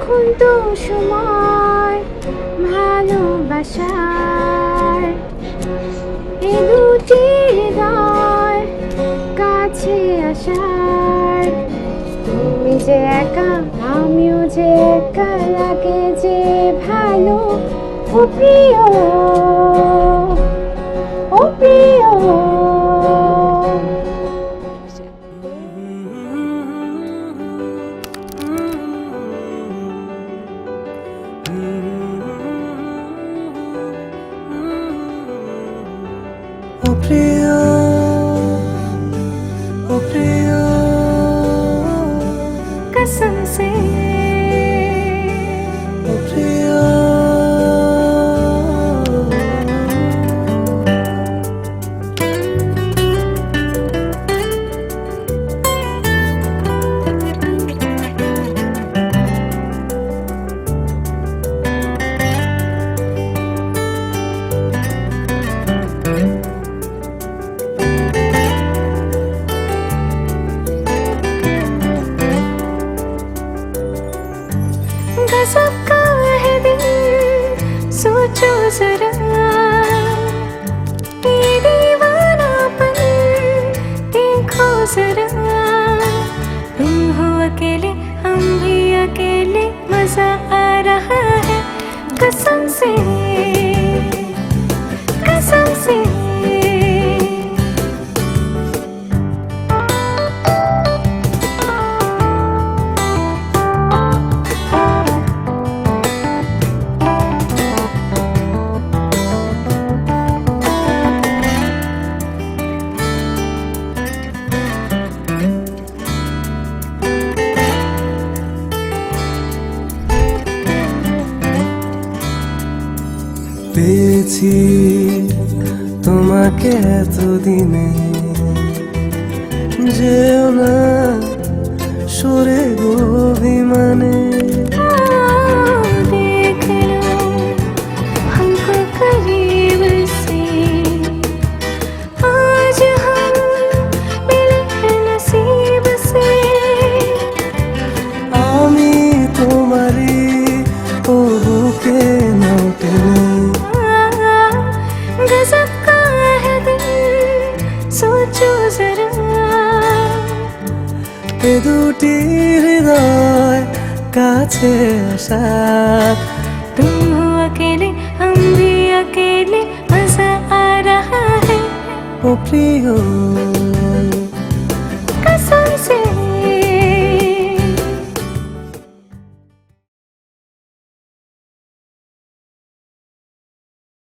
এখন তো সময় ভালোবাসার, এ দুটি হৃদয় কাছে আসার। তুমি যে একা আমিও যে একা, লাগে যে ভালো। ও প্রিয়, ও প্রিয়। ও প্রিয়, ও প্রিয়, कसम से ও প্রিয়। गजब का है दिल, सोचो जरा ये दीवानापन, देखो जरा। तुम हो अकेले हम भी अकेले, मजा आ रहा है कसम से, कसम से। পেয়েছি তোমাকে এতদিনে, যেও না সরে গো অভিমানে। देख लो हमको करीब से, आज हम मिले हैं नसीब से। আমি তোমারই ও বুকে নাও টেনে। गजब का है दिल, सोचो जरा এ দুটি হৃদয় কাছে আসার। तुम हो अकेले हम भी अकेले, मजा आ रहा है। ও প্রিয়।